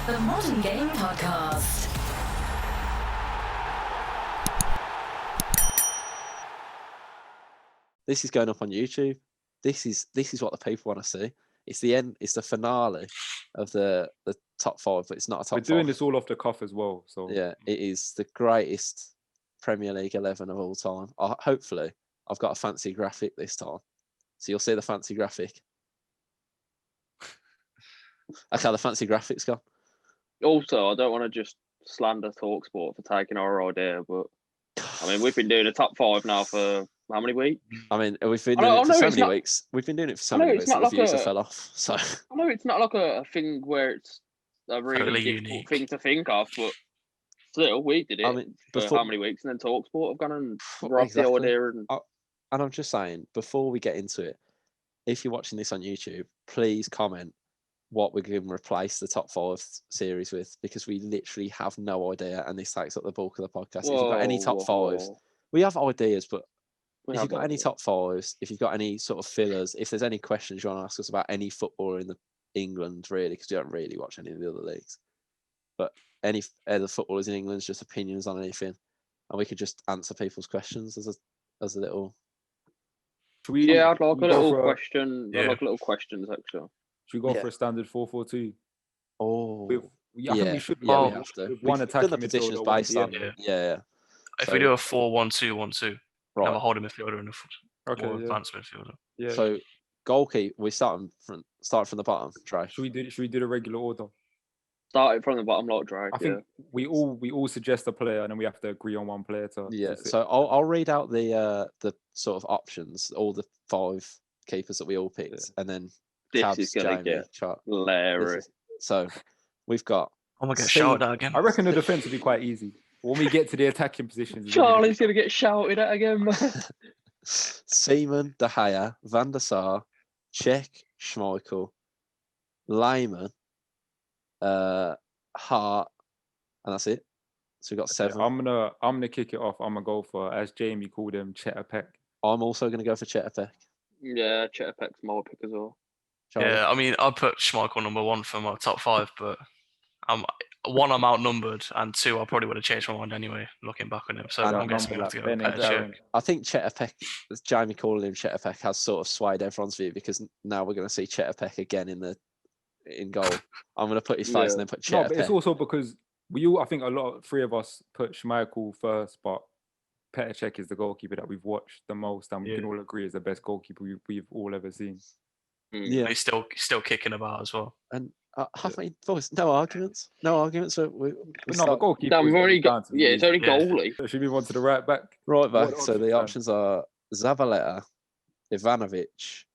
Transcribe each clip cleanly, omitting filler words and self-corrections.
The Modern Game Podcast. This is going up on YouTube. This is what the people want to see. It's the end. It's the finale of the top five, but it's not a top We're doing five. this all off the cuff as well. So Yeah, it is the greatest Premier League 11 of all time. Hopefully, I've got a fancy graphic this time, so you'll see the fancy graphic. Okay, the fancy graphics gone. Also, I don't want to just slander TalkSport for taking our idea, but I mean, we've been doing a top five now for how many weeks? I mean, we've been doing it for so many weeks. We've been doing it for so many weeks that the views have fell off. So I know it's not like a thing where it's a really Totally difficult unique thing to think of, but still, we did it I mean, for how many weeks, and then TalkSport have gone and robbed the idea. And I'm just saying, before we get into it, if you're watching this on YouTube, please comment what we're going to replace the top five series with, because we literally have no idea, and this takes up the bulk of the podcast. If you've got any top fives, we have ideas, but if you've got any top fives, if you've got any sort of fillers, if there's any questions you want to ask us about any footballer in England, really, because we don't really watch any of the other leagues, but any other footballers in England, just opinions on anything, and we could just answer people's questions as a little. I'd like a little question. I'd like a little questions, actually. Should we go for a standard 4-4-2? Oh, I think we should. We have to. One attack. The positions based on. Yeah. If we do a 4-1-2-1-2, right. have a holding midfielder and a advanced midfielder. Yeah. So goalkeeper, we start from the bottom. Trey. Should we do the regular order? Starting from the bottom, like Drake. I think we all suggest a player, and then we have to agree on one player to. Yeah. So I'll read out the sort of options, all the five keepers that we all picked, and then. This is going to get hilarious. So we've got. I'm going to get shouted at again. I reckon the defence will be quite easy. When we get to the attacking positions. Charlie's going to get shouted at again, man. Seaman, De Gea, Van der Sar, Cech, Schmeichel, Lehmann, Hart, and that's it. So we've got 7. I'm gonna kick it off. I'm gonna go for, as Jamie called him, Cheddar Peck. I'm also going to go for Cheddar Peck. Yeah, Cheddar Peck's my pick as well. Charlie. Yeah, I mean, I'd put Schmeichel number 1 for my top 5, but I'm outnumbered, and 2, I probably would have changed my mind anyway, looking back on him. So I'm guessing we have to go Petr. I think Cheddar Peck, as Jamie calling him Cheddar Peck, has sort of swayed everyone's view, because now we're going to see Cheddar Peck again in goal. I'm going to put his face and then put Cheddar Peck. It's also because I think three of us put Schmeichel first, but Petr Cech is the goalkeeper that we've watched the most, and we can all agree is the best goalkeeper we've all ever seen. Yeah, he's still kicking about as well. And no arguments. The goalkeeper. We've already got. It's only goalie. So should we move on to the right back? Right back. So the options are Zabaleta, Ivanovic,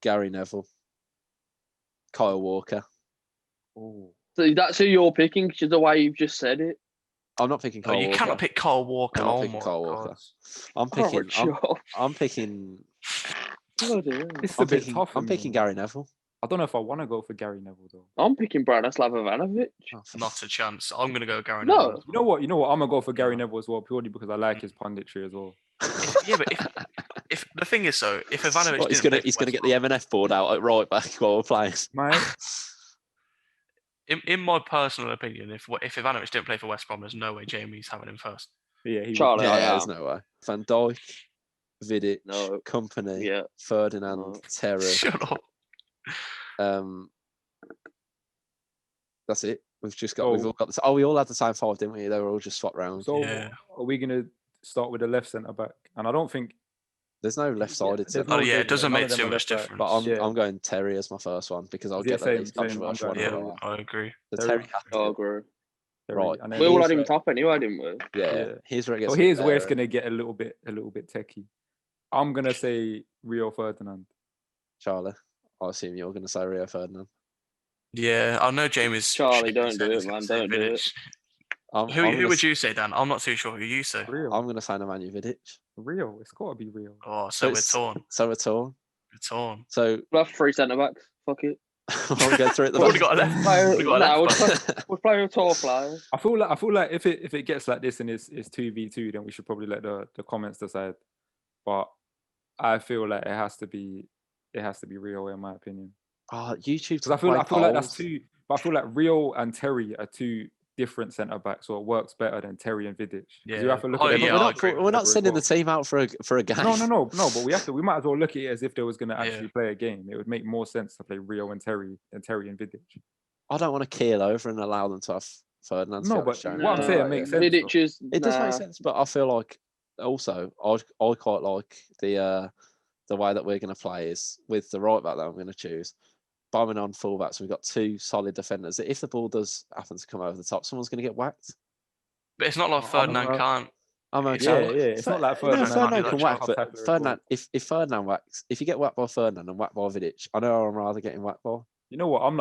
Gary Neville, Kyle Walker. Oh. So that's who you're picking, because the way you've just said it. I'm not picking Kyle Walker. You cannot pick Kyle Walker. I'm picking Kyle Walker. I'm picking. It's a bit tough. I'm picking Gary Neville. I don't know if I want to go for Gary Neville though. I'm picking Branislav Ivanovic. Not a chance. I'm going to go Gary Neville. You know what? I'm going to go for Gary Neville as well, purely because I like his punditry as well. But if the thing is, so if Ivanovic he's going to get the M&F board out at right back while we're playing. In my personal opinion, if Ivanovic didn't play for West Brom, there's no way Jamie's having him first. Yeah, there's no way. Van Dijk, Vidic, Company, Ferdinand, Terry. Shut up. That's it. We've all got this. We all had the same 5, didn't we? They were all just swapped round. So are we going to start with the left centre back? And I don't think there's no left-sided. It doesn't make too much difference. But I'm going Terry as my first one, because I'll get the least controversial one. Yeah, I agree. The Terry. I agree. Right. We all had him top anyway, didn't we? Yeah. Here's where it gets. Here's where it's going to get a little bit techie. I'm going to say Rio Ferdinand. Charlie, I assume you're going to say Rio Ferdinand. Yeah, I know Jamie's. Charlie, don't do it, man. Don't do it. Who would you say, Dan? I'm not too sure who you say. Rio. I'm going to say Nemanja Vidic. Rio. It's got to be Rio. Oh, so we're torn. So we're torn. So we'll have 3 centre backs. Fuck it. We'll go through it. We've already got a left. We'll play with tall flyers. I feel like if it gets like this and it's 2v2, then we should probably let the comments decide. But I feel like it has to be Rio, in my opinion. YouTube. Because I feel like that's But I feel like Rio and Terry are two different centre backs, so it works better than Terry and Vidic. Yeah. You have to look Oh, at them. yeah, But I agree with we're not together as sending well. the team out for a game. No. But we might as well look at it as if there was going to actually Yeah. play a game. It would make more sense to play Rio and Terry than Terry and Vidic. I don't want to keel over and allow them to have Ferdinand. No, but what I'm saying makes sense. Vidic is, It does make sense, but I feel like also I quite like the way that we're going to play is with the right back that I'm going to choose. Bombing on fullbacks, we've got two solid defenders. If the ball does happen to come over the top, someone's going to get whacked. But it's not like Oh, Ferdinand can't. I'm It's okay. not- It's not like No, Ferdinand. Ferdinand do can that whack, job. but Ferdinand, if Ferdinand whacks, if you get whacked by Ferdinand and whacked by Vidic, I know I'm rather getting whacked by. You know what? I'm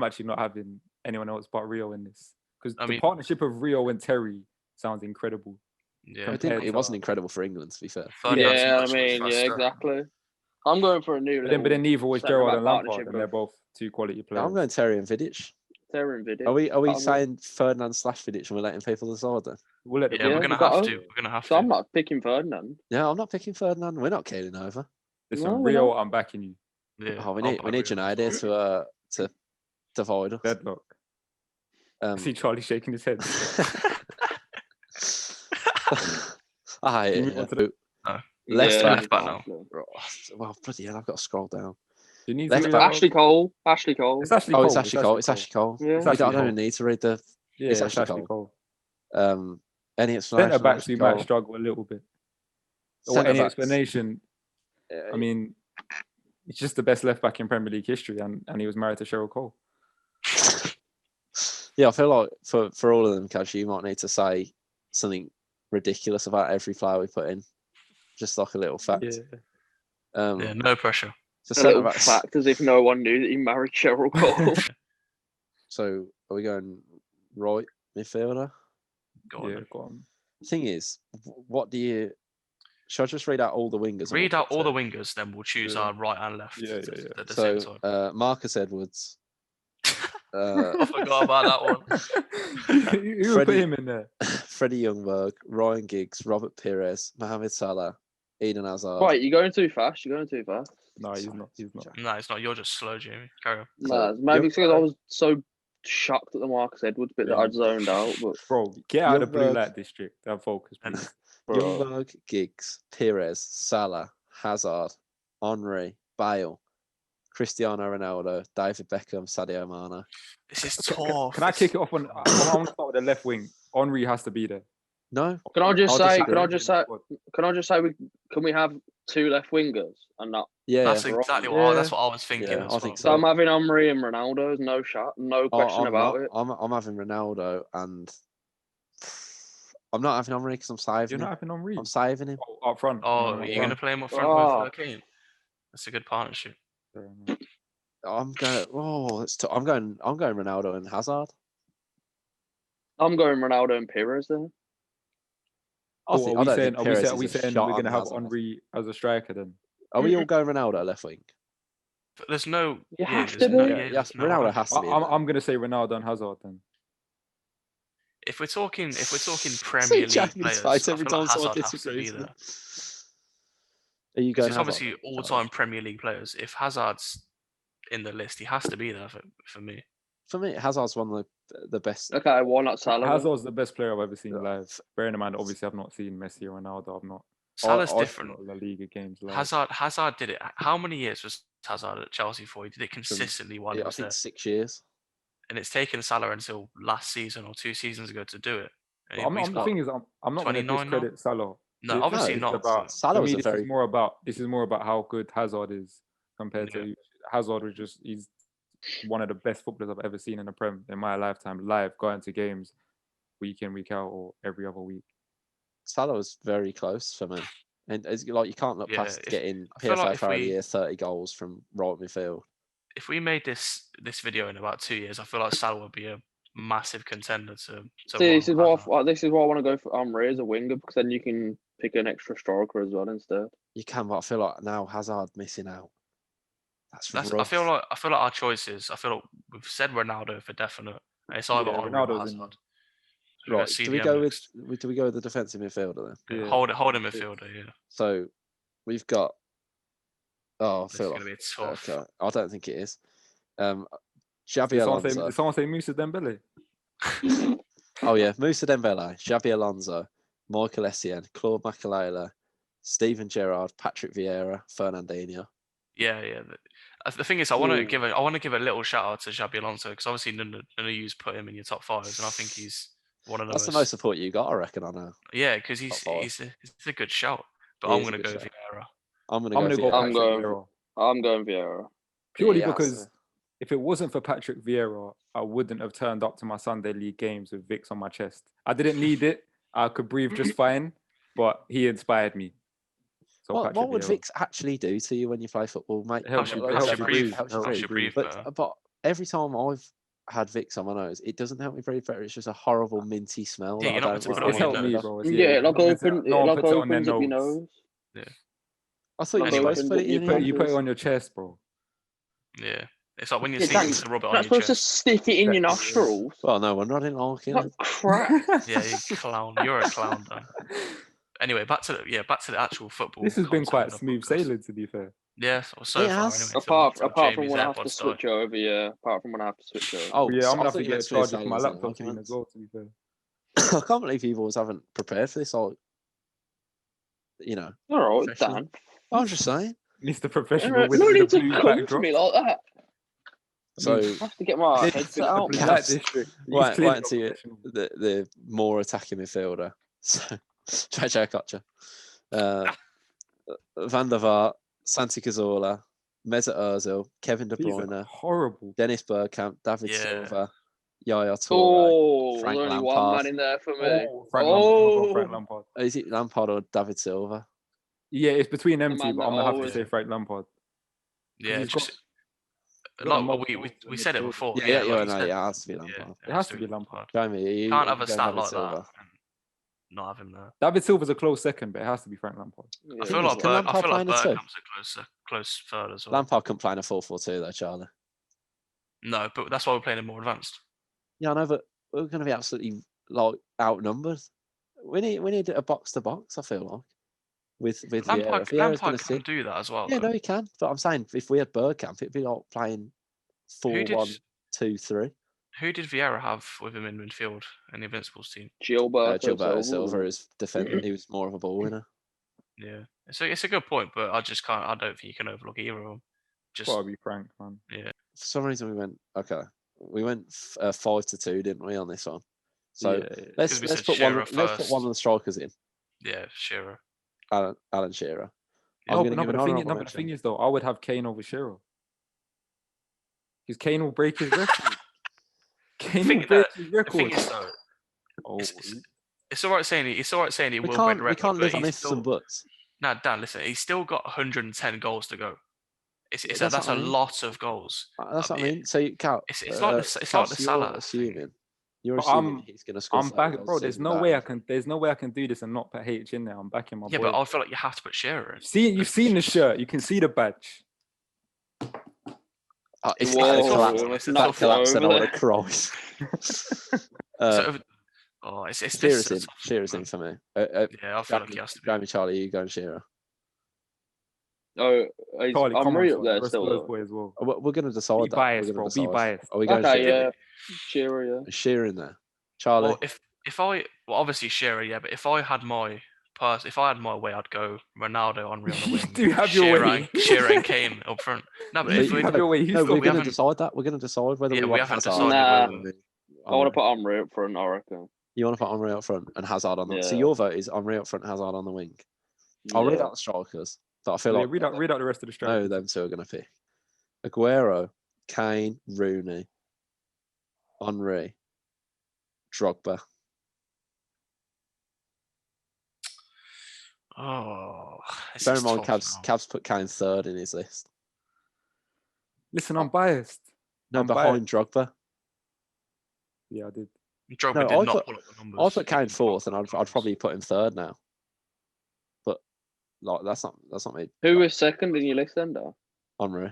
actually not having anyone else but Rio in this because I the mean- partnership of Rio and Terry sounds incredible. Yeah. It wasn't incredible for England, to be fair. Ferdinand's yeah, I much mean, faster. yeah, exactly. I'm going for a new. But then neither was centre-back Gerrard and Lampard, partnership and they're of both two quality players. I'm going Terry and Vidic. Terry and Vidic. Are we I'm- saying Ferdinand / Vidic and we're letting people decide then? We'll let the Yeah, we're Yeah, gonna we got have to. to. We're gonna have So I'm to. not picking Ferdinand. Yeah, I'm not picking Ferdinand. We're not keeling over. Listen, No, we're Rio, not. I'm backing you. Yeah. Oh, we I'll need back Junaid Rio. here to divide us. Deadlock. I see Charlie shaking his head. I hate Can it. we move on to the- Left back now. exactly. Well, bloody hell, I've got to scroll down. You need Left to- back. Ashley Cole. Ashley Cole. It's Ashley Oh, Cole. it's Ashley Cole. It's Ashley Cole. Yeah. It's I Ashley don't Cole. even need to read the. Yeah, It's it's Ashley Ashley Cole. Any explanation? Centre on backs Ashley we might Cole? struggle a little bit. Or Centre any backs. explanation? I mean, it's just the best left back in Premier League history, and he was married to Cheryl Cole. Yeah, I feel like for all of them, Cash, you might need to say something ridiculous about every player we put in, just like a little fact. Yeah. Yeah, no pressure. So A centre little backs. fact, as if no one knew that he married Cheryl Cole. So are we going right midfielder? Go on. Yeah, then. Um, go on. Thing is, what do you? Should I just read out all the wingers? and Read we'll out put all the two? wingers, then we'll choose Yeah. our right and left Yeah, at yeah. the same So time. Marcus Edwards. I forgot about that one. Who put Freddie- him in there? Freddie Youngberg, Ryan Giggs, Robert Pires, Mohamed Salah, Eden Hazard. Right, you're going too fast. You're going too fast. No, he's not. He's not. No, it's not. You're just slow, Jamie. Carry on. Nah, maybe it's because I was so shocked at the Marcus Edwards bit that I zoned out. But Bro, get out of the blue Youngberg- light district and focus, please. bro, Youngberg, Giggs, Pires, Salah, Hazard, Henry, Bale, Cristiano Ronaldo, David Beckham, Sadio Mane. This is tough. Can I kick it off on? I want to start with the left wing. Henry has to be there. No, can I just I'll say? disagree. Can I just say? Can we have two left wingers and not? yeah, That's yeah. exactly Yeah. that's what I was thinking. Yeah, as I well. think So I'm having Omri and Ronaldo. There's no shot, no question about it. I'm having Ronaldo and I'm not having Henry because I'm saving You're him. not having Henry. I'm saving him. Up front. Oh, No, you're no, gonna play him up front Oh. with Kane. That's a good partnership. no. I'm going. Oh, I'm going Ronaldo and Hazard. I'm going Ronaldo and Pires there. I Oh, think, are I we don't saying, think are we Pires saying, are we is a saying shot we're on going to have Hazard. Henry as a striker then? Are we all going Ronaldo left wing? But there's no. You have there's to no, be. yeah, Yes, there's no Ronaldo other- has to be. in I'm there. going to say Ronaldo and Hazard then. If we're talking See Premier League Jamie's players, face I every feel like time someone Hazard has to disagrees be with there. Are you 'Cause going? it's Hazard? obviously all-time Premier League players. If Hazard's in the list, he has to be there for me. For me, Hazard's one of the best. Okay, why not Salah? then? Hazard's the best player I've ever seen Yeah. live. Bearing in mind, obviously, I've not seen Messi or Ronaldo. I've not Salah's I- different. La Liga games live. Hazard did it. How many years was Hazard at Chelsea for? He did it consistently while he Yeah, I was think there. 6 years. And it's taken Salah until last season or 2 seasons ago to do it. And But he's the what, thing is, I'm not going to 29 now? discredit Salah. No, obviously This is not. About, Salah for was me, a this very- is more about how good Hazard is compared to Hazard. He's one of the best footballers I've ever seen in the Prem in my lifetime. Live, going to games week in, week out, or every other week. Salah was very close for me, and it's like you can't look Yeah, past if- getting I feel PFA like if Player of the we- Year 30 goals from right midfield. If we made this video in about 2 years, I feel like Salah would be a massive contender to See, this is Hazard. why I want to go for Omri as a winger because then you can pick an extra striker as well instead. You can, but I feel like now Hazard missing out. That's I rough. feel like our choices. I feel like we've said Ronaldo for definite. It's either Yeah, Henry or Ronaldo's in Hazard. Right. Do we CDM go next. with the defensive midfielder then? Yeah. Hold him midfielder? Yeah, So we've got. Oh, I it's feel gonna like be tough. okay. I don't think it is. Xabi Did Alonso. someone say Moussa Dembele? Oh yeah, Moussa Dembele, Xabi Alonso, Michael Essien, Claude Makélélé, Steven Gerrard, Patrick Vieira, Fernandinho. Yeah. The thing is, I want to give a little shout out to Xabi Alonso because obviously none of you's put him in your top fives, and I think he's one of the That's the most support you got, I reckon. I know. Yeah, because he's a good shout. But I'm gonna go Vieira. I'm gonna go Vieira. Patrick Vieira. I'm going Vieira. Purely because if it wasn't for Patrick Vieira, I wouldn't have turned up to my Sunday League games with Vicks on my chest. I didn't need it. I could breathe just fine, but he inspired me. So what would Vicks actually do to you when you play football, mate? Helps you breathe. But every time I've had Vicks on my nose, it doesn't help me breathe better. It's just a horrible minty smell. Yeah, you're not meant to put it on your nose. Bro. Yeah, like opens up your nose. Yeah. I thought you were supposed to put it in. You put it on your chest, bro. Yeah. It's like when you're sneezing to rub it on your chest. You're supposed to stick it in your nostrils. Well, no, we're not in Larkin. Like crap. Yeah, you clown. You're a clown, Dan. Anyway, back to the actual football. This has been quite smooth sailing, to be fair. Yeah, so far anyway. Apart from when I have to switch over, yeah. Apart from when I have to switch over. Oh, yeah, I'm gonna have to get a charger for my laptop soon as well, to be fair. I can't believe you boys haven't prepared for this. All right, Dan. I'm just saying. Mr. Professional. No need to come to me like that. So I have to get my headset out. Wait until the more attacking midfielder. So JJ Kocher, Van der Vaart, Santi Cazorla, Mesut Ozil, Kevin De Bruyne, horrible. Dennis Bergkamp, David Silva, Yaya Toure, Frank only Lampard. one man in there for me. Frank Lampard. Is it Lampard or David Silva? Yeah, it's between them two, but I'm gonna have to say Frank Lampard. Yeah, like we said it before. Yeah, it has to be Lampard. It has to be Lampard. Jamie, you can't have a stat like that and not have him there. David Silva's a close second, but it has to be Frank Lampard. I feel like Bergkamp's a close third as well. Lampard can play in a 4-4-2 though, Charlie. No, but that's why we're playing him more advanced. Yeah, I know, but we're going to be absolutely outnumbered. We need a box to box. I feel like with Lampard can do that as well. Yeah, no, he can. But I'm saying if we had Bergkamp, it'd be like playing 4-1-2-3. Who did Vieira have with him in midfield in the Invincibles team? Gilberto Silva is defending. He was more of a ball winner. Yeah, it's a good point, but I don't think you can overlook either of them. Just gotta be frank, man. Yeah. For some reason, we went 5-2, didn't we, on this one? So let's put one of the strikers in. Yeah, Shearer. Alan Shearer. The thing is, though, I would have Kane over Shearer. Because Kane will break his record. The thing is, though, it's all right saying he will break the record. We can't live on ifs and buts. No, Dan, listen, he's still got 110 goals to go. That's a lot of goals. That's what I mean. So, Cal, it's like the Salah. You're assuming he's going to score. I'm back, bro. There's no way I can do this and not put H in there. I'm backing my boy. Yeah, but I feel like you have to put Shearer in. You've seen the shirt. You can see the badge. If that collapsed, then I would have cried. Shearer's in for me. Yeah, I feel like he has to be. Jamie, Charlie, you going Shearer? Oh, I'm really up there still. As well. We're going to decide. Be biased, bro. Be biased. Are we going Shearer, yeah. Shearer in there. Charlie. Well, obviously Shearer, yeah. But if I had my way, I'd go Ronaldo, Henry on the wing. You do have your way. Shearer and Kane up front. No, but if we have your way, we're going to decide that. We're going to decide whether we want Hazard. I want to put Henry up front, I reckon. You want to put Henry up front and Hazard on the So your vote is Henry up front, Hazard on the wing. I'll read out the strikers. But I feel like read out the rest of the strikers. No, them two are going to pick Aguero, Kane, Rooney, Henry, Drogba. Oh, bear in mind, Cavs put Kane third in his list. Listen, I'm biased. No, behind Drogba. Yeah, I did. Drogba did not pull up the numbers. I put Kane fourth, and I'd probably put him third now. But like, that's not me. Who was second in your list then, though? Henry.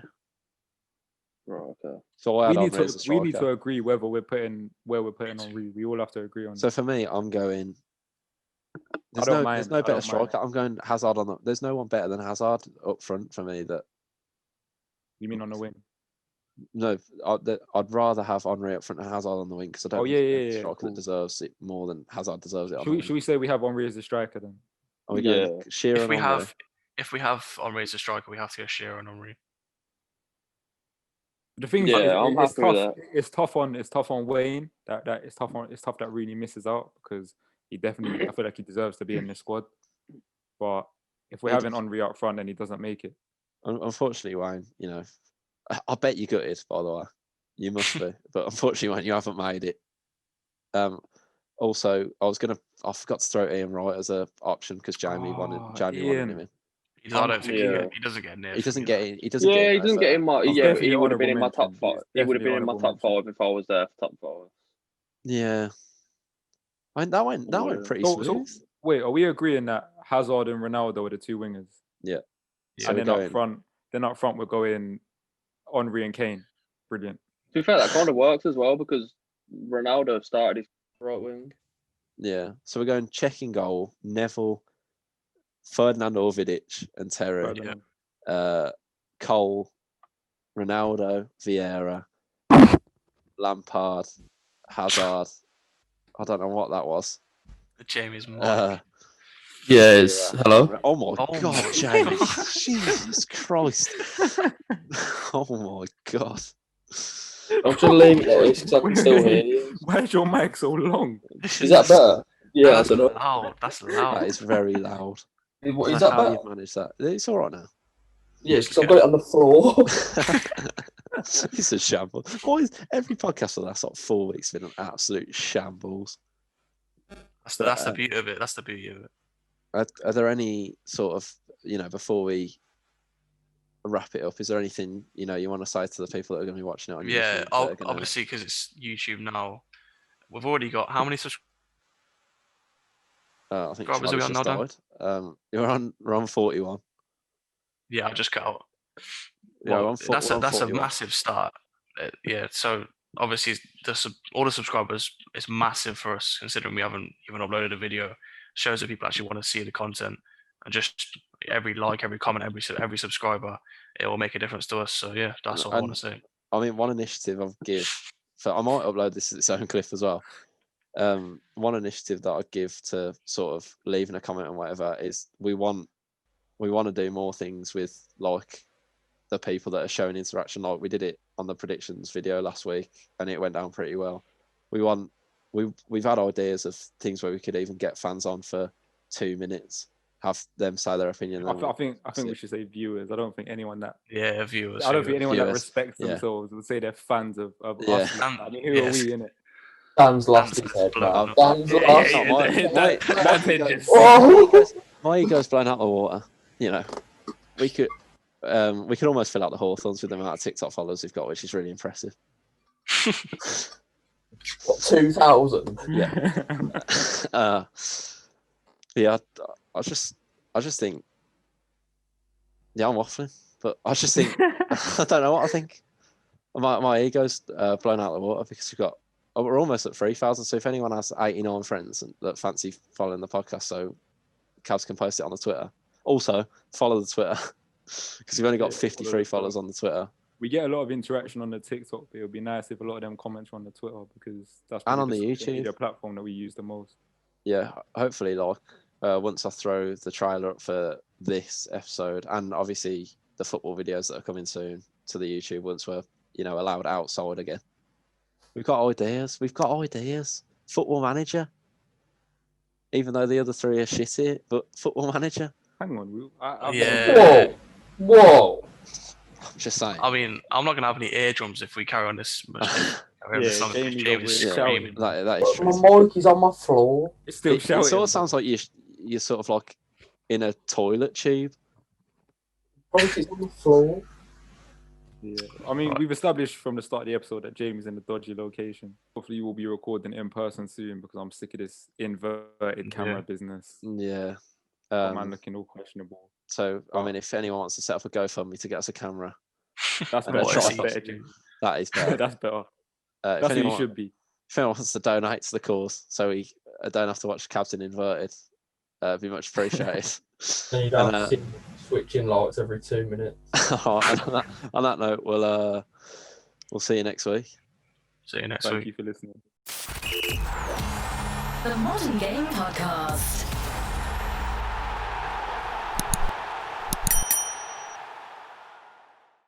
Right. Okay. So we need to agree where we're putting Henry. We all have to agree on. So for me, I'm going. There's no better striker. I'm going Hazard on the. There's no one better than Hazard up front for me. That. You mean on the wing? No, I'd rather have Henry up front and Hazard on the wing because I don't Oh, think yeah, striker cool. that deserves it more than Hazard deserves it. Should we say we have Henry as a striker then? Are we going Shearer and Henry? If we have Henry as a striker, we have to go Shearer and Henry. The thing I'm is, happy with that. it's tough on Wayne. It's tough that Rooney misses out because he definitely, I feel like he deserves to be in this squad. But if we're having Henry up front, then he doesn't make it. Unfortunately, Wayne, I bet you gutted, by the way. You must be. But unfortunately, Wayne, you haven't made it. Also, I forgot to throw Ian Wright as an option because Jamie wanted him in. I don't think he doesn't get near. He doesn't get in. He doesn't get in my. Yeah, he would have been in my top 5. He would have been in my top 5 if I was there for top 5. Yeah. I mean, that went pretty smooth. So, wait, are we agreeing that Hazard and Ronaldo are the 2 wingers? Yeah. And then up front, we're going Henry and Kane. Brilliant. To be fair, that kind of works as well because Ronaldo started his right wing. Yeah. So we're going Czech in goal, Neville, Ferdinand or Vidic and Terry. Cole, Ronaldo, Vieira, Lampard, Hazard. I don't know what that was. Jamie's mic. Yes. Hello. Oh my God, Jamie! Jesus Christ! Oh my God! I'm trying to leave it because I can still hear you. Why is your mic so long? Is that better? Yeah, I don't know. Loud. That's loud. That is very loud. Is that how better? you've managed that? It's all right now. Yes, because I've got it on the floor. It's a shambles. Why is every podcast for the last 4 weeks been an absolute shambles? That's the beauty of it. That's the beauty of it. Are there any sort of, before we wrap it up, is there anything, you want to say to the people that are going to be watching it on YouTube? Yeah, obviously, because it's YouTube now, we've already got how many subscribers? I think Subscribers are we on now, Dan? We're on 41. Yeah, I just cut out. Yeah, that's a 41. massive start. Yeah, so obviously all the subscribers is massive for us considering we haven't even uploaded a video. Shows that people actually want to see the content, and just every like, every comment, every subscriber, it will make a difference to us. So yeah, that's all I want to say. I mean, one initiative I've give, so I might upload this as its own clip as well. One initiative that I'd give to sort of leaving a comment and whatever is we want to do more things with like the people that are showing interaction. Like we did it on the predictions video last week and it went down pretty well. We've had ideas of things where we could even get fans on for 2 minutes, have them say their opinion. I think we should say viewers. I don't think anyone that viewers. I don't think anyone viewers. That respects themselves would say they're fans of Yeah. us. I mean, who are we in it? Dan's lost his head now. Dan's lost. My ego's blown out the water. We could almost fill out the Hawthorns with the amount of TikTok followers we've got, which is really impressive. What, 2,000? Yeah. I just think. Yeah, I'm waffling, but I just think I don't know what I think. My ego's blown out the water because we're almost at 3,000. So if anyone has 89 friends that fancy following the podcast, so Cavs can post it on the Twitter. Also, follow the Twitter because we've only got 53 followers on the Twitter. We get a lot of interaction on the TikTok, but it would be nice if a lot of them comments were on the Twitter because that's and on the social YouTube media platform that we use the most. Yeah, hopefully, once I throw the trailer up for this episode, and obviously the football videos that are coming soon to the YouTube once we're allowed outside again. We've got ideas. Football Manager, even though the other 3 are shitty, but Football Manager. Hang on, Whoa! I'm just saying. I mean, I'm not gonna have any eardrums if we carry on this much. Jamie's screaming. That is true. My mic is on my floor. It's still shouting. It sort of sounds like you're sort of like in a toilet tube. It's on the floor. Yeah, I mean, we've established from the start of the episode that Jamie's in a dodgy location. Hopefully, we'll be recording in person soon because I'm sick of this inverted camera business. Yeah. Man looking all questionable. So, I mean, if anyone wants to set up a GoFundMe to get us a camera, that's better. That is better. That's better. That's what you should be. If anyone wants to donate to the cause, so we don't have to watch Captain Inverted, it'd be much appreciated. And you don't have to switching lights every 2 minutes. On that note, We'll see you next week. See you next Thank week. you for listening. The Modern Game Podcast.